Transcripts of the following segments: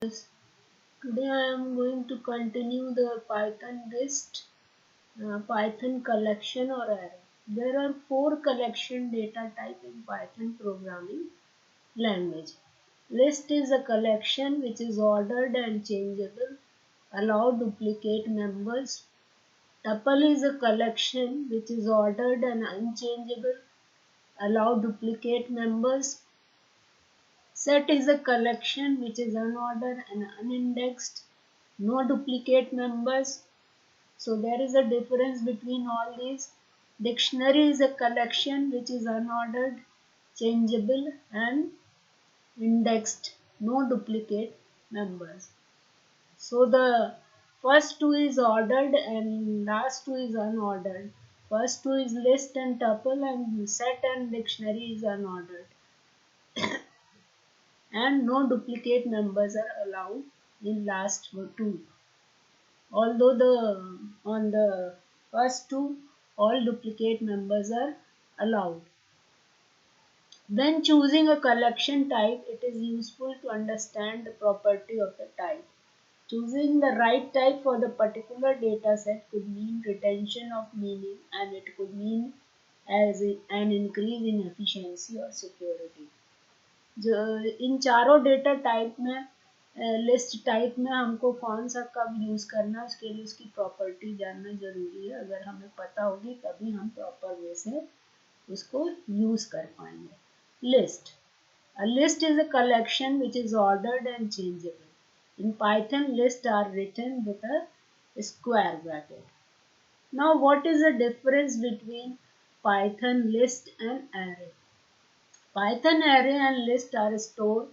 Today I am going to continue the Python list, Python collection or array. There are 4 collection data type in Python programming language. List is a collection which is ordered and changeable, allow duplicate members. Tuple is a collection which is ordered and unchangeable, allow duplicate members. Set is a collection which is unordered and unindexed, no duplicate members. So there is a difference between all these. Dictionary is a collection which is unordered, changeable and indexed, no duplicate members. So the first two is ordered and last two is unordered. First two is list and tuple, and set and dictionary is unordered. And no duplicate members are allowed in last two. Although on the first two all duplicate members are allowed. When choosing a collection type, it is useful to understand the property of the type. Choosing the right type for the particular data set could mean retention of meaning, and it could mean as an increase in efficiency or security. जो इन चारों data type में list type में हमको कौन सा कब use करना है उसके लिए उसकी प्रॉपर्टी जानना ज़रूरी है. अगर हमें पता होगी तभी हम प्रॉपर वे से उसको यूज़ कर पाएंगे. List. A list is a collection which is ordered and changeable. In Python, lists are written with a square bracket. Now, what is the difference between Python list and array? Python array and list are stored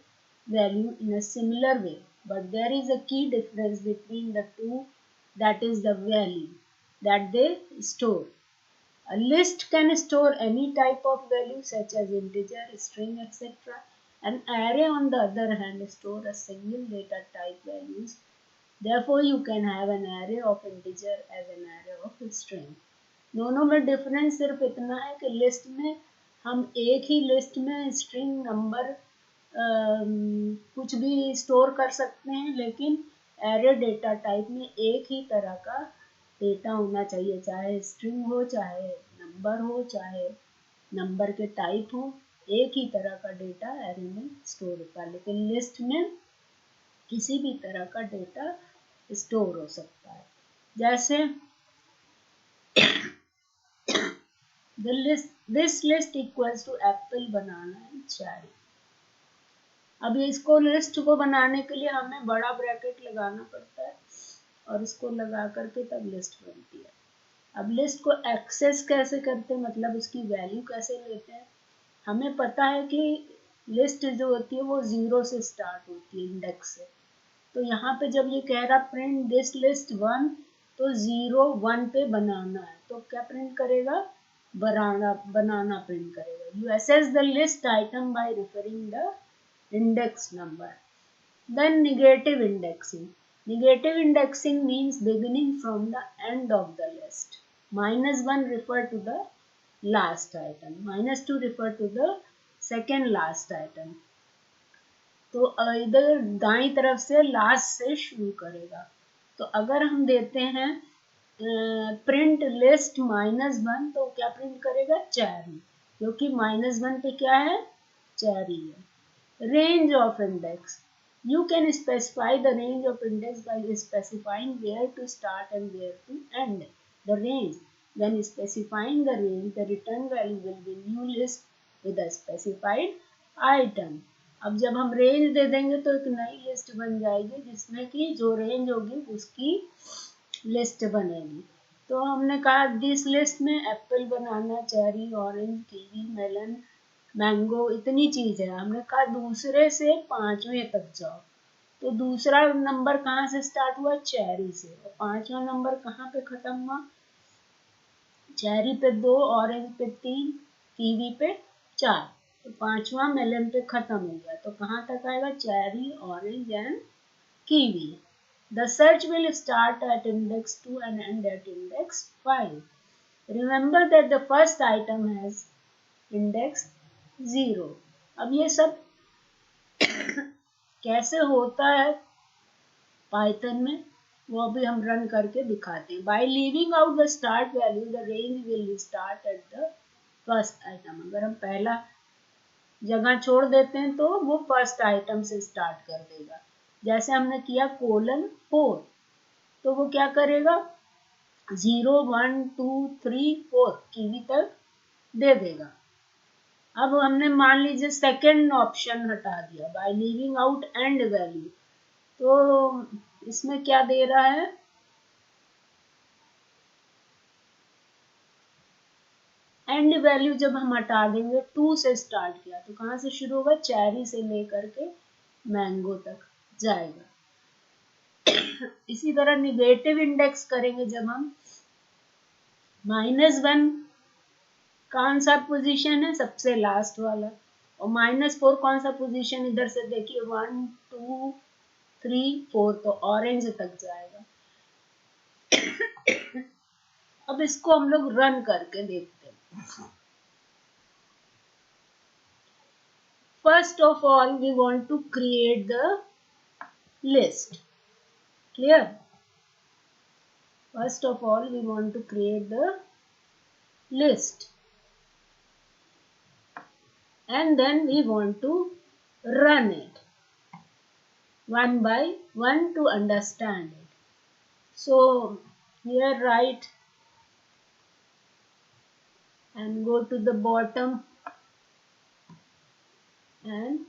value in a similar way, but there is a key difference between the two, that is the value that they store. A list can store any type of value such as integer, string, etc. An array on the other hand store a single data type values. Therefore, you can have an array of integer as an array of string. दोनों में difference सिर्फ इतना है कि list में हम एक ही list में स्ट्रिंग नंबर कुछ भी स्टोर कर सकते हैं, लेकिन एरे डेटा टाइप में एक ही तरह का डेटा होना चाहिए, चाहे स्ट्रिंग हो, चाहे नंबर हो, चाहे नंबर के टाइप हो, एक ही तरह का डेटा एरे में स्टोर होता है. लेकिन लिस्ट में किसी भी तरह का डेटा स्टोर हो सकता है. जैसे this list equals to apple, banana and cherry. अब इसको लिस्ट को बनाने के लिए हमें बड़ा ब्रैकेट लगाना पड़ता है और इसको लगा करके तब लिस्ट बनती है. अब लिस्ट को एक्सेस कैसे करते हैं, मतलब उसकी वैल्यू कैसे लेते हैं. हमें पता है कि लिस्ट जो होती है वो 0 से स्टार्ट होती है, इंडेक्स से. तो यहाँ पे जब ये कह रहा प्रिंट दिस लिस्ट 1, तो 0 1 पे बनाना है, तो क्या प्रिंट करेगा, बनाना प्रिंट करेगा. You assess the list item by referring the index number. Then negative indexing. Negative indexing means beginning from the end of the list. -1 refer to the last item. -2 refer to the second last item. तो इधर दाईं तरफ से last से शुरू करेगा. तो अगर हम देते हैं प्रिंट लिस्ट -1, तो क्या प्रिंट करेगा, चेरी, क्योंकि -1 पे क्या है, चेरी है. Range of index. You can specify the range of index by specifying where to start and where to end the range. When specifying the range, the return value will be new list with a specified item. अब जब हम range दे देंगे तो एक नई list बन जाएगी जिसमें कि जो रेंज होगी उसकी लिस्ट बनेगी. तो हमने कहा दिस लिस्ट में apple, banana, cherry, orange, kiwi, melon, mango, इतनी चीज है. हमने कहा दूसरे से 5वें तक जाओ. तो दूसरा नंबर कहाँ से स्टार्ट हुआ, चेरी से, और 5वां नंबर कहाँ पे खत्म हुआ, चेरी पे 2, ऑरेंज पे 3, कीवी पे 4. तो 5वां मेलन पे खत्म हो गया. तो कहाँ तक आएगा, cherry, orange and kiwi. The search will start at index 2 and end at index 5. Remember that the first item has index 0. अब ये सब कैसे होता है पाइथन में, वो भी हम रन करके दिखाते हैं। By leaving out the start value the range will start at the first item. अगर हम पहला जगह छोड़ देते हैं तो वो फर्स्ट आइटम से स्टार्ट कर देगा। जैसे हमने किया :4, तो वो क्या करेगा 0 1 2 3 4 कीवी तक दे देगा। अब हमने मान लीजिए सेकंड ऑप्शन हटा दिया by leaving out end value, तो इसमें क्या दे रहा है, एंड वैल्यू जब हम हटा देंगे 2 से स्टार्ट किया तो कहाँ से शुरू होगा, चेरी से लेकर के मैंगो तक जाएगा। इसी तरह निगेटिव इंडेक्स करेंगे जब हम, -1 कौन सा पोजीशन है, सबसे लास्ट वाला, और -4 कौन सा पोजीशन, इधर से देखिए 1 2 3 4, तो ऑरेंज तक जाएगा। अब इसको हम लोग रन करके देखते हैं। First of all, we want to create the list. Clear? First of all, we want to create the list. And then we want to run it one by one to understand it. So, here write and go to the bottom and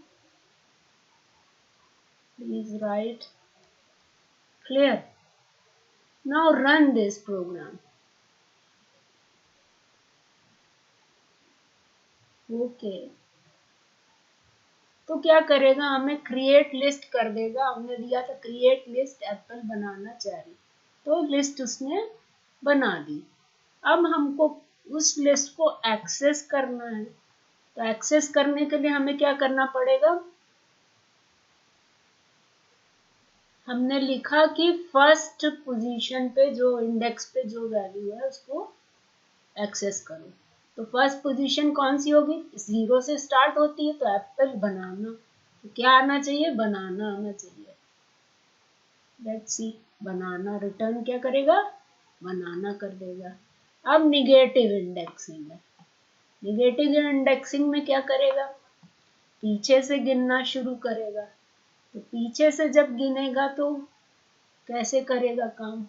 please write clear. Now run this program. Okay. तो क्या करेगा, हमें create list कर देगा। हमने दिया था create list Apple banana cherry, तो लिस्ट उसने बना दी। अब हमको उस लिस्ट को एक्सेस करना है, तो एक्सेस करने के लिए हमें क्या करना पड़ेगा, हमने लिखा कि फर्स्ट पोजीशन पे जो इंडेक्स पे जो वैल्यू है उसको एक्सेस करो। तो फर्स्ट पोजीशन कौन सी होगी, 0 से स्टार्ट होती है, तो एप्पल बनाना, तो क्या आना चाहिए, बनाना आना चाहिए। लेट्स सी, बनाना रिटर्न क्या करेगा, बनाना कर देगा। अब निगेटिव इंडेक्सिंग है, निगेटिव इंडेक्सिंग में क्या करेगा, पीछे से गिनना शुरू करेगा। तो पीछे से जब गिनेगा तो कैसे करेगा काम,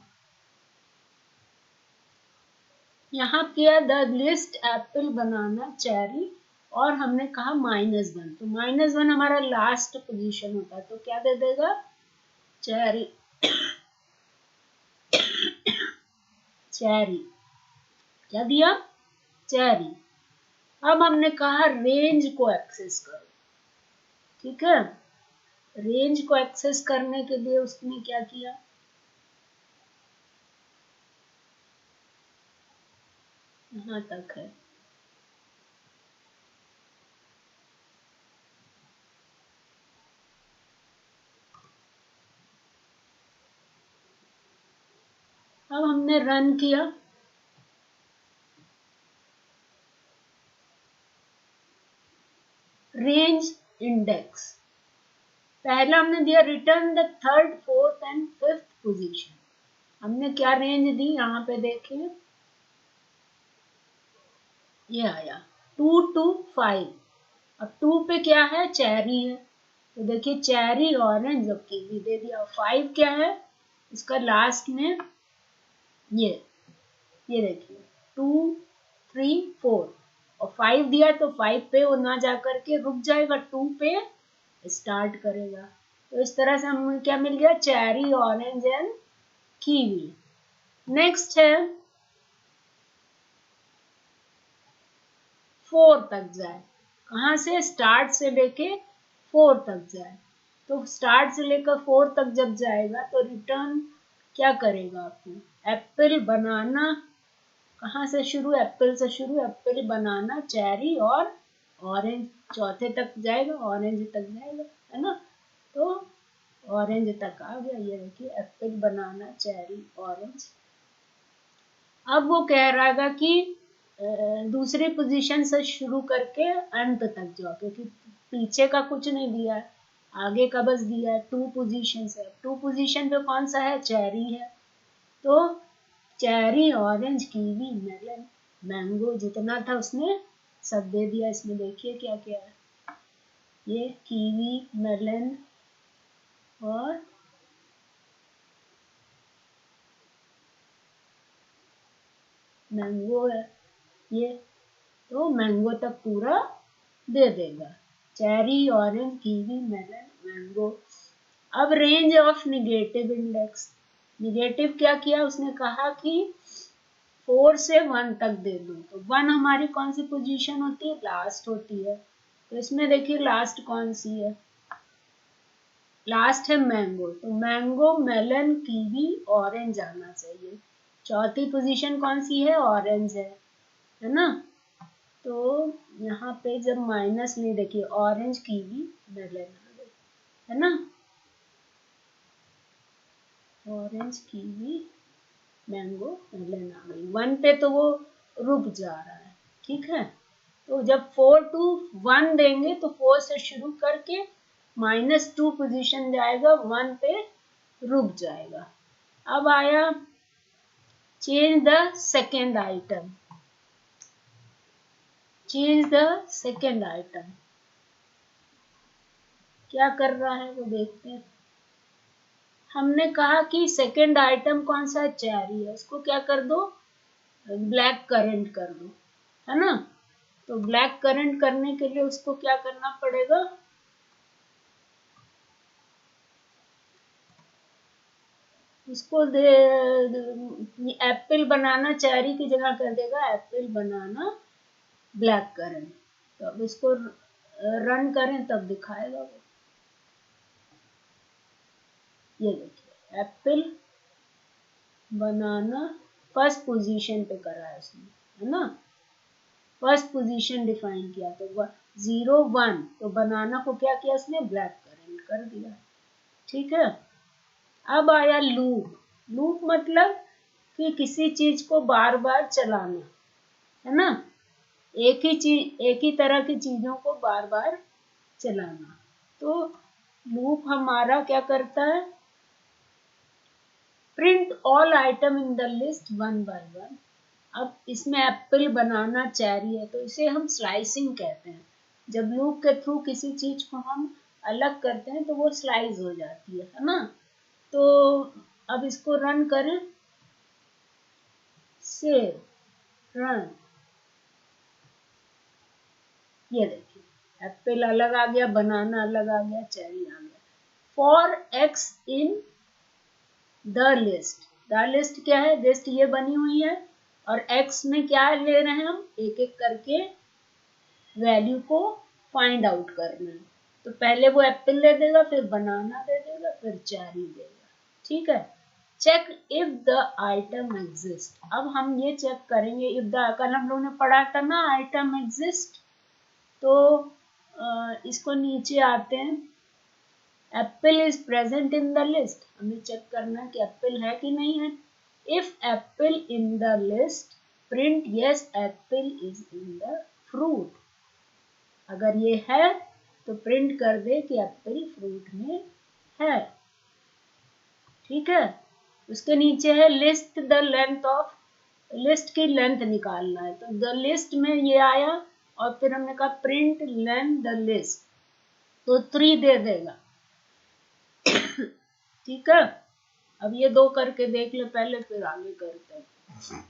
यहाँ किया the list Apple banana cherry, और हमने कहा -1, तो -1 हमारा लास्ट पोजीशन होता है, तो क्या दे देगा, चेरी। चेरी क्या दिया, चेरी। अब हमने कहा रेंज को एक्सेस करो, ठीक है। रेंज को एक्सेस करने के लिए उसने क्या किया, यहाँ तक है। अब हमने रन किया, रेंज इंडेक्स, पहला हमने दिया return the third fourth and fifth position. हमने क्या रेंज दी, यहाँ पे देखिए ये आया 2 to 5। अब 2 पे क्या है, चेरी है, तो देखिए चेरी ऑरेंज और कीवी दे दिया। 5 क्या है, इसका लास्ट में ये देखिए 2 3 4, और 5 दिया तो 5 पे वो ना जा करके रुक जाएगा, 2 पे स्टार्ट करेगा। तो इस तरह से हमें क्या मिल गया, cherry orange and kiwi. Next है 4 तक जाए, कहाँ से, स्टार्ट से लेके 4 तक जाए। तो स्टार्ट से लेकर 4 तक जब जाएगा तो रिटर्न क्या करेगा आपको, एप्पल बनाना, कहाँ से शुरू, एप्पल से शुरू, एप्पल बनाना चेरी और ऑरेंज, चौथे तक जाएगा, ऑरेंज तक जाएगा, है ना। तो ऑरेंज तक आ गया, ये देखिए एप्पल बनाना चेरी ऑरेंज। अब वो कह रहा है कि दूसरी पोजीशन से शुरू करके अंत तक जाओ, क्योंकि पीछे का कुछ नहीं दिया है, आगे का बस दिया है 2 पोजीशन है, 2 पोजीशन पे कौन सा है, चेरी है, तो cherry, orange, kiwi, melon, mango, जितना था उसने सब दे दिया। इसमें देखिए क्या क्या है, ये कीवी, मेलन और मैंगो है ये, तो मैंगो तक पूरा दे देगा, cherry, orange, kiwi, melon, mango. अब range of negative index, negative क्या किया उसने, कहा कि 4 से 1 तक दे दो, तो 1 हमारी कौन सी पोजीशन होती है, लास्ट होती है, तो इसमें देखिए लास्ट कौन सी है, लास्ट है मैंगो, तो मैंगो, मेलन, कीवी, ऑरेंज आना चाहिए। चौथी पोजीशन कौन सी है, ऑरेंज है ना, तो यहाँ पे जब माइनस नहीं, देखिए ऑरेंज, कीवी, मेलन आ गई, है ना, ऑरेंज, कीवी, मैंगो, मेलन आ गई। 1 पे तो वो रुक जा रहा है, ठीक है, तो जब 4 to 1 देंगे तो 4 से शुरू करके -2 पोजीशन जाएगा, 1 पे रुक जाएगा। अब आया change the second item, change the second item, क्या कर रहा है वो देखते हैं। हमने कहा कि सेकेंड आइटम कौन सा है, चेरी है, उसको क्या कर दो, ब्लैक करंट कर दो, है ना, तो ब्लैक करंट करने के लिए उसको क्या करना पड़ेगा, इसको एप्पल बनाना चेरी की जगह कर देगा एप्पल बनाना ब्लैक करंट, तो अब इसको रन करें तब दिखाएगा वो, ये देखिए एप्पल बनाना फर्स्ट पोजीशन पे करा है उसने, है ना, फर्स्ट पोजीशन डिफाइन किया, तो 0 1, तो बनाना को क्या किया उसने, ब्लैक करंट कर दिया, ठीक है। अब आया लूप, लूप मतलब कि किसी चीज को बार बार चलाना, है ना, एक ही चीज, एक ही तरह की चीजों को बार बार चलाना, तो लूप हमारा क्या करता है, print all item in the list 1 by 1। अब इसमें एप्पल, बनाना, चेरी है, तो इसे हम स्लाइसिंग कहते हैं, जब लूप के थ्रू किसी चीज को हम अलग करते हैं तो वो स्लाइस हो जाती है ना, तो अब इसको रन करें, सेव, रन, ये देखिए एप्पल अलग आ गया, बनाना अलग आ गया, चेरी आ गया। For x in the list, the list क्या है, लिस्ट ये बनी हुई है, और एक्स में क्या ले रहे हैं हम, एक एक करके वैल्यू को फाइंड आउट करना है, तो पहले वो एप्पल दे देगा, फिर बनाना दे देगा, फिर चेरी देगा, ठीक है। Check if the item exist, अब हम ये चेक करेंगे इफ द, कल हम लोगों ने पढ़ा था ना आइटम एग्जिस्ट, तो इसको नीचे आते हैं, Apple is present in the list, हमें चेक करना है कि एप्पल है कि नहीं है, if apple in the list print yes Apple is in the fruit, अगर ये है तो प्रिंट कर दे कि एप्पल फ्रूट में है, ठीक है। उसके नीचे है list the length of, list की लेंथ निकालना है, तो द लिस्ट में ये आया, और फिर हमने कहा प्रिंट लेंथ द लिस्ट, तो 3 दे देगा, ठीक है। अब ये 2 करके देख ले पहले, फिर आगे करते हैं,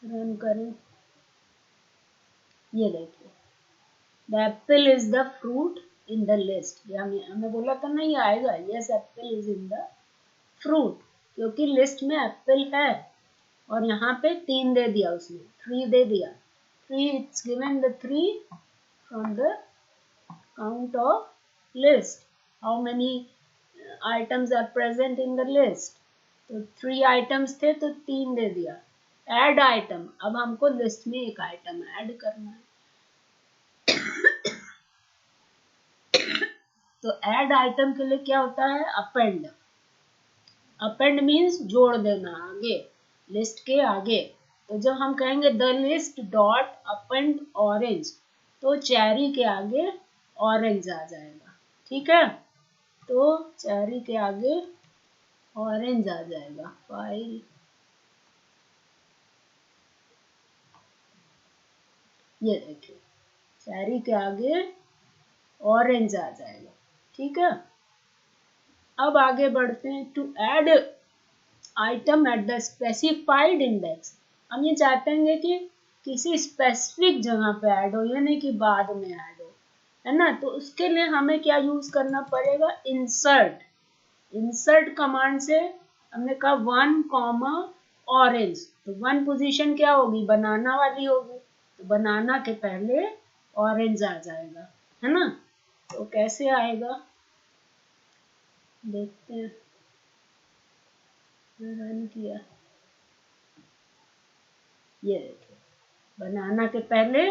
रन करें, ये देखिए the Apple is the fruit in the list, ये हमें बोला था ना ये आएगा, yes Apple is in the fruit, क्योंकि लिस्ट में एप्पल है, और यहाँ पे 3 दे दिया उसने, 3 दे दिया, 3, it's given the 3 from the count of list, how many items are present in the list, तो 3 आइटम्स थे तो 3 दे दिया। ऐड आइटम, अब हमको लिस्ट में एक आइटम ऐड करना है, तो ऐड आइटम के लिए क्या होता है, अपेंड, अपेंड मीन्स जोड़ देना आगे, लिस्ट के आगे, तो जब हम कहेंगे the list dot append orange, तो चेरी के आगे ऑरेंज आ जाएगा। ठीक है, तो चेरी के आगे ऑरेंज आ जाएगा। फाइल ये देखिए, चेरी के आगे ऑरेंज आ जाएगा। ठीक है, अब आगे बढ़ते हैं। To add item at the specified index, हम ये चाहते हैं कि किसी स्पेसिफिक जगह पे ऐड हो, ये नहीं कि बाद में ऐड हो, है ना। तो उसके लिए हमें क्या यूज करना पड़ेगा, इंसर्ट। इंसर्ट कमांड से हमने कहा 1 कॉमा ऑरेंज, तो 1 पोजीशन क्या होगी, बनाना वाली होगी, तो बनाना के पहले ऑरेंज आ जाएगा, है ना। तो कैसे आएगा देखते हैं, रन किया, ये देखिए बनाना के पहले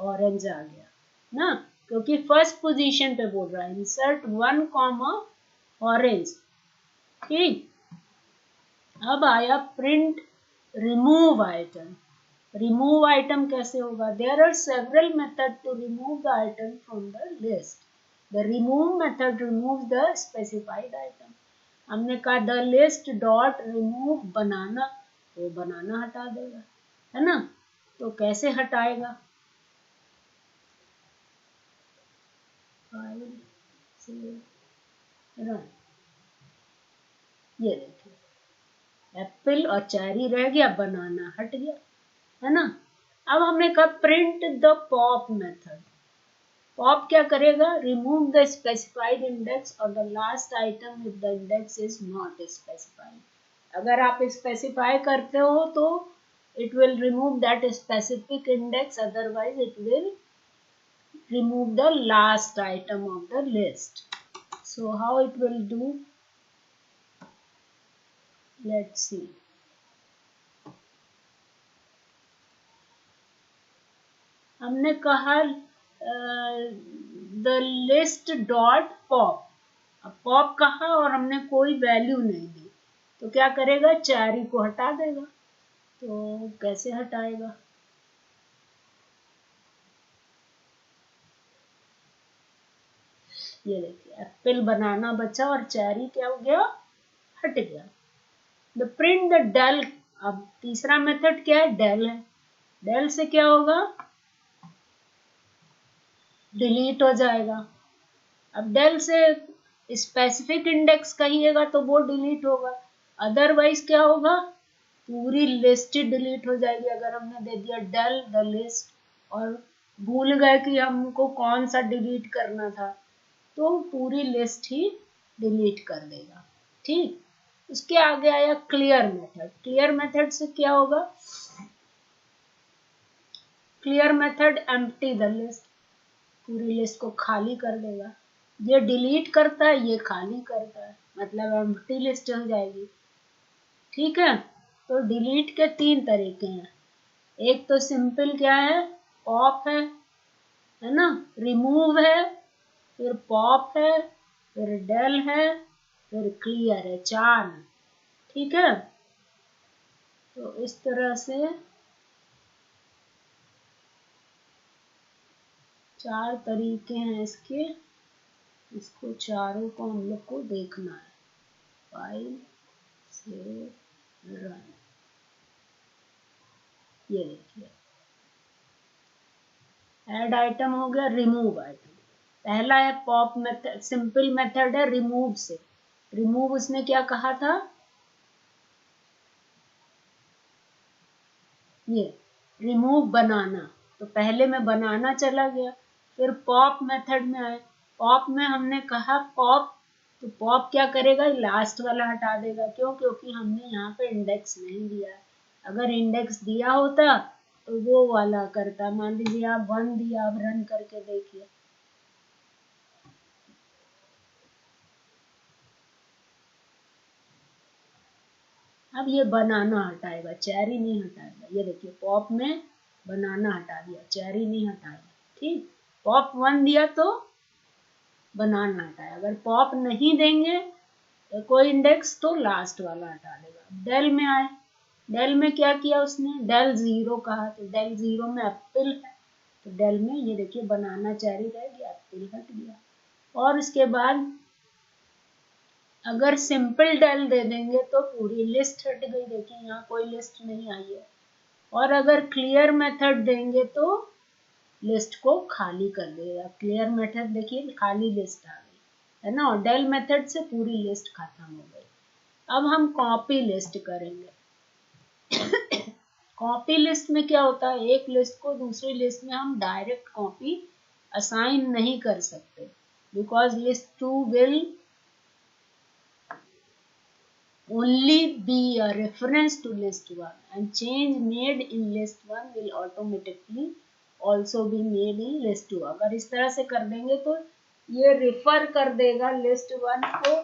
ऑरेंज आ गया ना, क्योंकि फर्स्ट पोजीशन पे बोल रहा है इंसर्ट 1 कॉमा ऑरेंज। ठीक, अब आया print remove item. Remove item कैसे होगा, there are several method to remove the item from the list. The remove method remove the specified item. हमने कहा the list dot remove banana, तो banana हटा देगा, है ना। तो कैसे हटाएगा, फाइल से रन, ये देखिए एप्पल और चेरी रह गया, बनाना हट गया, है ना। अब हमने कहा print the pop method. Pop क्या करेगा, रिमूव द स्पेसिफाइड इंडेक्स और the last item if the index is not specified. अगर आप स्पेसिफाई करते हो तो it will remove that specific index, otherwise it will remove the last item of the list. So how it will do, let's see. हमने कहा the list dot pop, अब pop कहा और हमने कोई वैल्यू नहीं दी, तो क्या करेगा, चेरी को हटा देगा। तो कैसे हटाएगा, ये देखिए एप्पल बनाना बचा और चेरी क्या हो गया, हट गया। द प्रिंट द डेल, अब तीसरा मेथड क्या है, डेल है। डेल से क्या होगा, डिलीट हो जाएगा। अब डेल से स्पेसिफिक इंडेक्स कहिएगा तो वो डिलीट होगा, अदरवाइज क्या होगा, पूरी लिस्ट ही डिलीट हो जाएगी। अगर हमने दे दिया डेल द लिस्ट और भूल गए कि हमको कौन सा डिलीट करना था, तो पूरी लिस्ट ही डिलीट कर देगा। ठीक, उसके आगे आया क्लियर मेथड। क्लियर मेथड से क्या होगा, clear method empty the list, पूरी लिस्ट को खाली कर देगा। ये डिलीट करता है, ये खाली करता है, मतलब एम्प्टी लिस्ट हो जाएगी। ठीक है, तो डिलीट के 3 तरीके हैं। एक तो सिंपल क्या है, पॉप है ना, रिमूव है, फिर पॉप है, फिर डेल है, फिर क्लियर है, 4। ठीक है, तो इस तरह से 4 तरीके हैं इसके, इसको चारों को हम लोग को देखना है। फाइल से रन, ये देखिए ऐड आइटम हो गया, रिमूव आइटम। पहला है पॉप मेथड, सिंपल मेथड है रिमूव से। रिमूव उसने क्या कहा था, ये रिमूव बनाना, तो पहले में बनाना चला गया। फिर पॉप मेथड में आए, पॉप में हमने कहा पॉप, तो पॉप क्या करेगा, लास्ट वाला हटा देगा। क्यों, क्योंकि हमने यहाँ पे इंडेक्स नहीं दिया है। अगर इंडेक्स दिया होता तो वो वाला करता। मान लीजिए आप 1 दिया, आप रन करके देखिए, अब ये बनाना हटाएगा, चेरी नहीं हटाएगा। ये देखिए पॉप में बनाना हटा दिया, चेरी नहीं हटाया। ठीक, पॉप 1 दिया तो बनाना हटाया। अगर पॉप नहीं देंगे तो कोई इंडेक्स, तो लास्ट वाला हटा देगा। डेल में आए, डेल में क्या किया उसने, डेल 0 कहा, तो डेल 0 में एप्पल है, तो डेल में ये देखिए बनाना चेरी रह गया, एप्पल हट गया। और इसके बाद अगर सिंपल डेल दे देंगे तो पूरी लिस्ट हट गई, देखिए यहाँ कोई लिस्ट नहीं आई है। और अगर क्लियर मेथड देंगे तो लिस्ट को खाली कर देगा, क्लियर मेथड देखिए खाली लिस्ट आ गई है ना, और डेल मेथड से पूरी लिस्ट खत्म हो गई। अब हम कॉपी लिस्ट करेंगे। कॉपी लिस्ट में क्या होता है, एक लिस्ट को दूसरी लिस्ट में हम डायरेक्ट कॉपी असाइन नहीं कर सकते, because list 2 will only be a reference to list 1 and change made in list 1 will automatically also be made in list 2। अगर इस तरह से कर देंगे तो ये रिफर कर देगा लिस्ट 1 को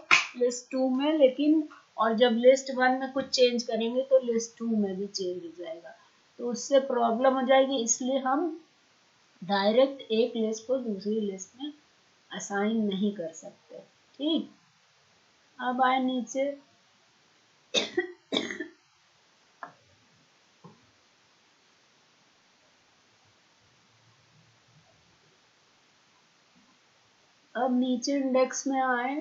लिस्ट 2 में, लेकिन और जब लिस्ट 1 में कुछ चेंज करेंगे तो लिस्ट 2 में भी चेंज हो जाएगा, तो उससे प्रॉब्लम हो जाएगी। इसलिए हम डायरेक्ट एक लिस्ट को दूसरी लिस्ट में असाइन नहीं कर सकते। ठीक, अब आए नीचे। अब नीचे इंडेक्स में आए,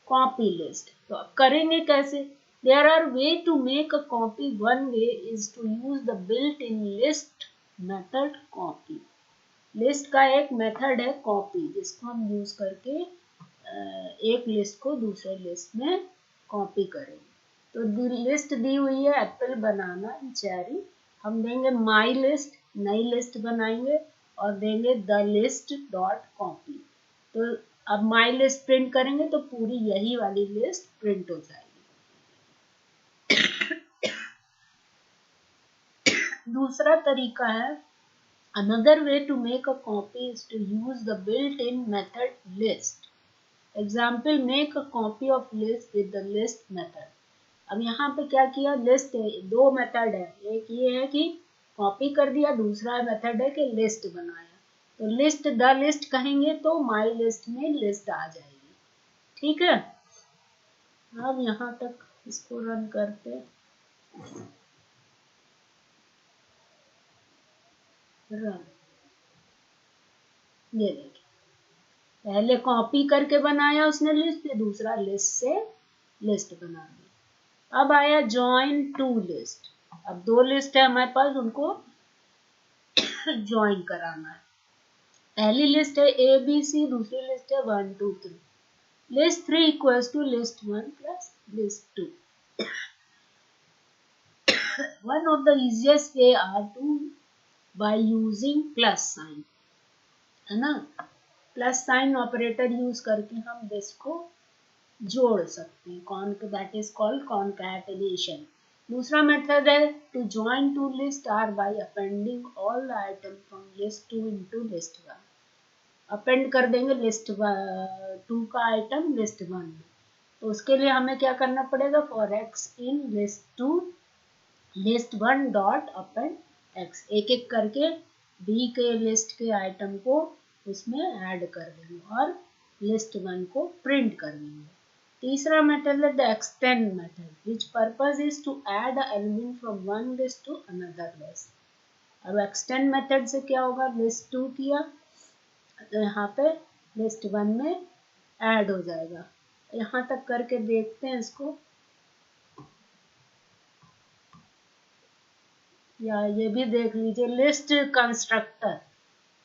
कॉपी लिस्ट, तो अब करेंगे कैसे। There are way to make a copy, one way is to use the built in list method copy. List का एक मेथड है कॉपी, जिसको हम यूज करके एक लिस्ट को दूसरे लिस्ट में कॉपी करेंगे। तो लिस्ट दी हुई है एप्पल, बनाना, चेरी, हम देंगे माई लिस्ट, नई लिस्ट बनाएंगे और देंगे द लिस्ट डॉट कॉपी। तो अब माई लिस्ट प्रिंट करेंगे तो पूरी यही वाली लिस्ट प्रिंट हो जाएगी। दूसरा तरीका है, another way to make a copy is to use the built-in method list। Example, make a copy of list with the list method. अब यहाँ पे क्या किया, लिस्ट है, दो मेथड है, एक ये है कि कॉपी कर दिया, दूसरा मेथड है कि लिस्ट बनाया। तो लिस्ट द लिस्ट कहेंगे तो माई लिस्ट में लिस्ट आ जाएगी। ठीक है, अब यहाँ तक इसको रन करते, रन, ये देखिए पहले कॉपी करके बनाया उसने लिस्ट, फिर दूसरा लिस्ट से लिस्ट बना दी। अब आया जॉइन टू लिस्ट, अब दो लिस्ट है हमारे पास, उनको ज्वाइन कराना है। पहली लिस्ट है ए बी सी, दूसरी लिस्ट है 1 2 3। List 3 equals to list 1 plus list 2। One of the easiest way are to by using plus sign, है ना, प्लस साइन ऑपरेटर यूज करके हम लिस्ट को जोड़ सकते हैं, कौन, दैट इज कॉल्ड कॉन्कैटिनेशन। दूसरा मेथड है to join two list are by appending all the item from list 2 into list 1। Append कर देंगे लिस्ट 2 का आइटम लिस्ट 1 में, तो उसके लिए हमें क्या करना पड़ेगा, for x in list 2 list 1 dot append x, एक एक करके बी के लिस्ट के आइटम को उसमें ऐड कर देंगे और लिस्ट 1 को प्रिंट कर देंगे। तीसरा मेथड है the extend method, which purpose is to add a element from one list to another list. अब एक्सटेंड मेथड से क्या होगा, लिस्ट 2 किया तो यहाँ पे लिस्ट 1 में ऐड हो जाएगा। यहाँ तक करके देखते हैं इसको, या ये भी देख लीजिए। लिस्ट कंस्ट्रक्टर,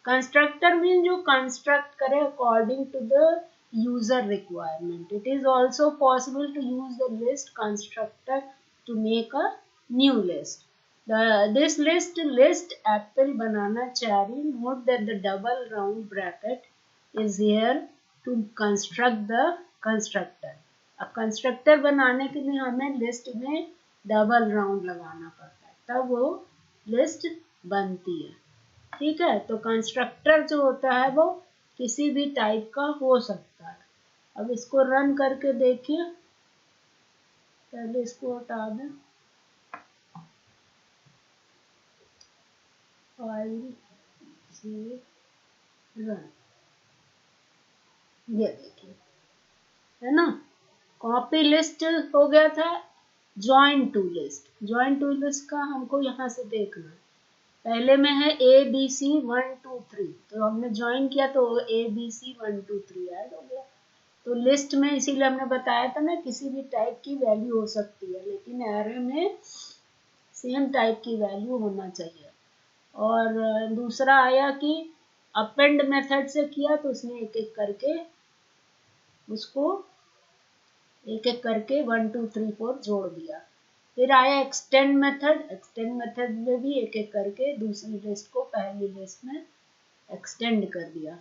कंस्ट्रक्टर मीन जो कंस्ट्रक्ट करे according to the user requirement. It is also possible to use the list constructor to make a new list. This list apple, banana, cherry. Note that the double round bracket is here to construct the constructor। अब constructor बनाने के लिए हमें list में double round लगाना पड़ता है, तब वो लिस्ट बनती है। ठीक है, तो कंस्ट्रक्टर जो होता है वो किसी भी टाइप का हो सकता है। अब इसको रन करके देखिए, पहले इसको हटा दें, फाइल से रन, ये देखिए है ना। कॉपी लिस्ट हो गया था, join two list. Join two list का हमको यहाँ से देखना है, पहले में है ए बी सी 1 2 3, तो हमने ज्वाइन किया तो ए बी सी 1 2 3 ऐड हो गया। तो लिस्ट में इसीलिए हमने बताया था ना, किसी भी टाइप की वैल्यू हो सकती है, लेकिन एरे में सेम टाइप की वैल्यू होना चाहिए। और दूसरा आया कि अपेंड मेथड से किया तो उसने एक एक करके उसको एक एक करके 1 2 3 4 जोड़ दिया। फिर आया एक्सटेंड मेथड, एक्सटेंड मेथड में भी एक एक करके दूसरी लिस्ट को पहली लिस्ट में एक्सटेंड कर दिया।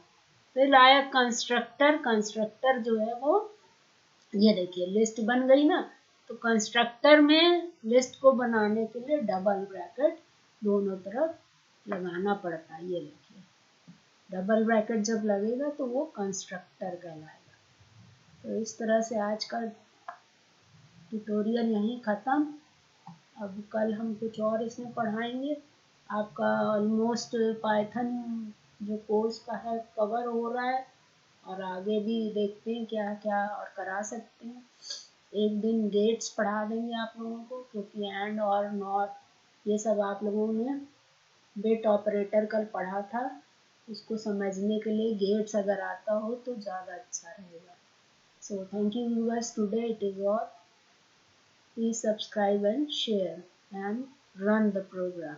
फिर आया कंस्ट्रक्टर, कंस्ट्रक्टर जो है वो, ये देखिए लिस्ट बन गई ना, तो कंस्ट्रक्टर में लिस्ट को बनाने के लिए डबल ब्रैकेट दोनों तरफ लगाना पड़ता है। ये देखिए डबल ब्रैकेट जब लगेगा तो वो कंस्ट्रक्टर कहलाएगा। तो इस तरह से आज का ट्यूटोरियल यहीं ख़त्म। अब कल हम कुछ और इसमें पढ़ाएंगे। आपका ऑलमोस्ट पाइथन जो कोर्स का है कवर हो रहा है, और आगे भी देखते हैं क्या क्या और करा सकते हैं। एक दिन गेट्स पढ़ा देंगे आप लोगों को, क्योंकि एंड और नॉट ये सब आप लोगों ने बिट ऑपरेटर कल पढ़ा था, उसको समझने के लिए गेट्स अगर आता हो तो ज़्यादा अच्छा रहेगा। So thank you viewers, today it is all. Please subscribe and share and run the program.